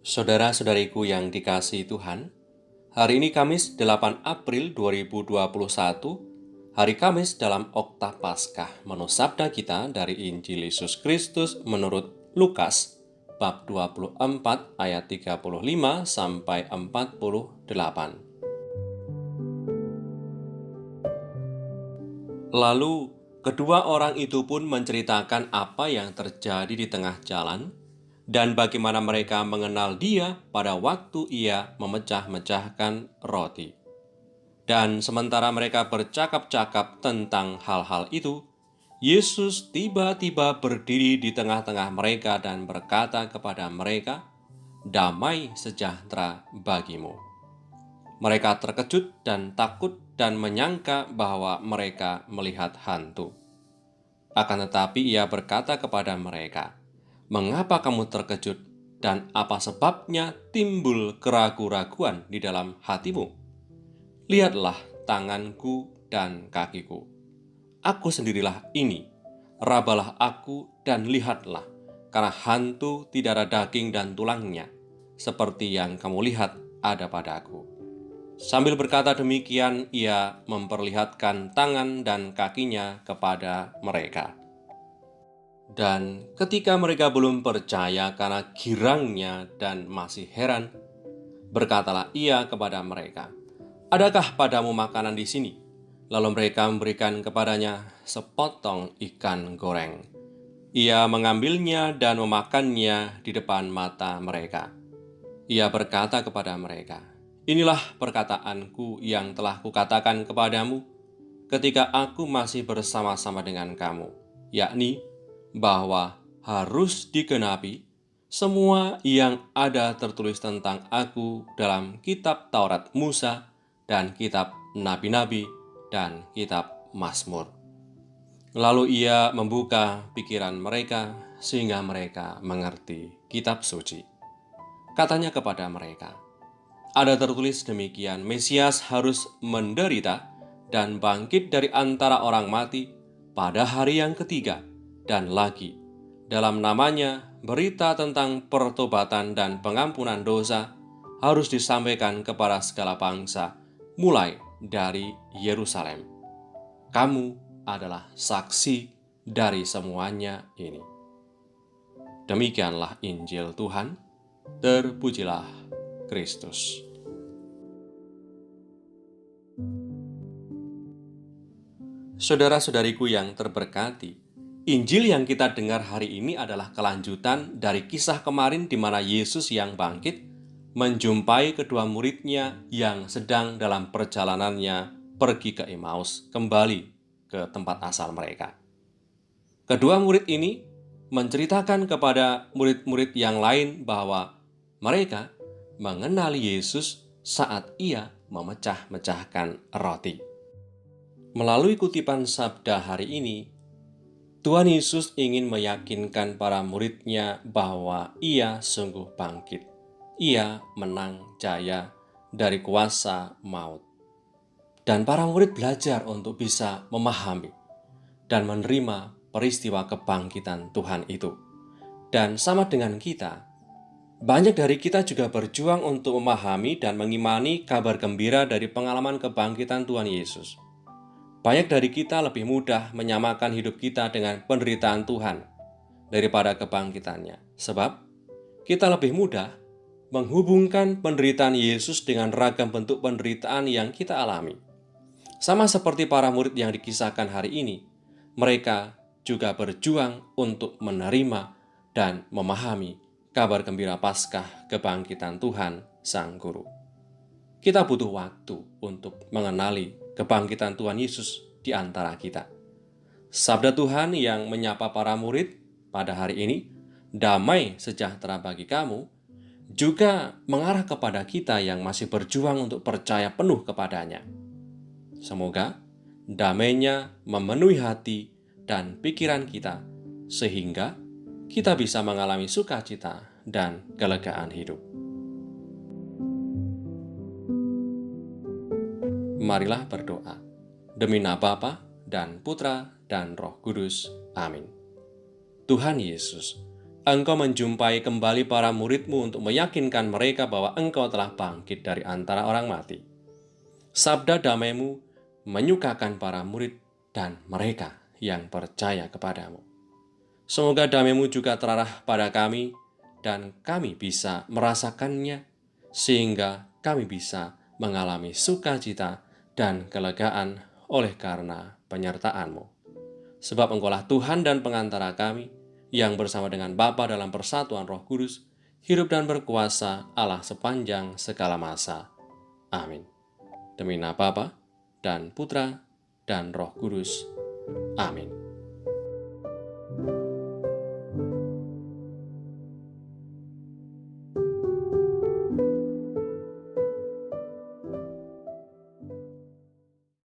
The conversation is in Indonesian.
Saudara-saudariku yang dikasihi Tuhan, hari ini Kamis 8 April 2021, hari Kamis dalam Oktav Paskah, menurut sabda kita dari Injil Yesus Kristus menurut Lukas, bab 24 ayat 35 sampai 48. Lalu, kedua orang itu pun menceritakan apa yang terjadi di tengah jalan, dan bagaimana mereka mengenal Dia pada waktu Ia memecah-mecahkan roti. Dan sementara mereka bercakap-cakap tentang hal-hal itu, Yesus tiba-tiba berdiri di tengah-tengah mereka dan berkata kepada mereka, "Damai sejahtera bagimu." Mereka terkejut dan takut dan menyangka bahwa mereka melihat hantu. Akan tetapi Ia berkata kepada mereka, "Mengapa kamu terkejut, dan apa sebabnya timbul keraguan-raguan di dalam hatimu? Lihatlah tanganku dan kakiku. Aku sendirilah ini. Rabalah aku dan lihatlah, karena hantu tidak ada daging dan tulangnya, seperti yang kamu lihat ada padaku." Sambil berkata demikian, Ia memperlihatkan tangan dan kakinya kepada mereka. Dan ketika mereka belum percaya karena girangnya dan masih heran, berkatalah Ia kepada mereka, "Adakah padamu makanan di sini?" Lalu mereka memberikan kepadanya sepotong ikan goreng. Ia mengambilnya dan memakannya di depan mata mereka. Ia berkata kepada mereka, "Inilah perkataanku yang telah kukatakan kepadamu ketika aku masih bersama-sama dengan kamu, yakni bahwa harus digenapi semua yang ada tertulis tentang aku dalam kitab Taurat Musa dan kitab Nabi-Nabi dan kitab Mazmur." Lalu Ia membuka pikiran mereka sehingga mereka mengerti kitab suci. Katanya kepada mereka, "Ada tertulis demikian, Mesias harus menderita dan bangkit dari antara orang mati pada hari yang ketiga, dan lagi dalam namanya berita tentang pertobatan dan pengampunan dosa harus disampaikan kepada segala bangsa, mulai dari Yerusalem. Kamu adalah saksi dari semuanya ini." Demikianlah Injil Tuhan. Terpujilah Kristus. Saudara-saudariku yang terberkati, Injil yang kita dengar hari ini adalah kelanjutan dari kisah kemarin di mana Yesus yang bangkit menjumpai kedua muridnya yang sedang dalam perjalanannya pergi ke Emmaus, kembali ke tempat asal mereka. Kedua murid ini menceritakan kepada murid-murid yang lain bahwa mereka mengenali Yesus saat Ia memecah-mecahkan roti. Melalui kutipan sabda hari ini, Tuhan Yesus ingin meyakinkan para murid-Nya bahwa Ia sungguh bangkit. Ia menang jaya dari kuasa maut. Dan para murid belajar untuk bisa memahami dan menerima peristiwa kebangkitan Tuhan itu. Dan sama dengan kita, banyak dari kita juga berjuang untuk memahami dan mengimani kabar gembira dari pengalaman kebangkitan Tuhan Yesus. Banyak dari kita lebih mudah menyamakan hidup kita dengan penderitaan Tuhan daripada kebangkitannya. Sebab kita lebih mudah menghubungkan penderitaan Yesus dengan ragam bentuk penderitaan yang kita alami. Sama seperti para murid yang dikisahkan hari ini, mereka juga berjuang untuk menerima dan memahami kabar gembira Paskah kebangkitan Tuhan Sang Guru. Kita butuh waktu untuk mengenali kebangkitan Tuhan Yesus di antara kita. Sabda Tuhan yang menyapa para murid pada hari ini, "Damai sejahtera bagi kamu," juga mengarah kepada kita yang masih berjuang untuk percaya penuh kepadanya. Semoga damainya memenuhi hati dan pikiran kita, sehingga kita bisa mengalami sukacita dan kelegaan hidup. Marilah berdoa. Demi nama Bapa dan Putra dan Roh Kudus. Amin. Tuhan Yesus, Engkau menjumpai kembali para murid-Mu untuk meyakinkan mereka bahwa Engkau telah bangkit dari antara orang mati. Sabda damai-Mu menyukakan para murid dan mereka yang percaya kepadamu. Semoga damai-Mu juga terarah pada kami dan kami bisa merasakannya sehingga kami bisa mengalami sukacita dan kelegaan oleh karena penyertaan-Mu. Sebab Engkaulah Tuhan dan pengantara kami, yang bersama dengan Bapa dalam persatuan Roh Kudus, hidup dan berkuasa Allah sepanjang segala masa. Amin. Demi nama Bapa dan Putra dan Roh Kudus. Amin.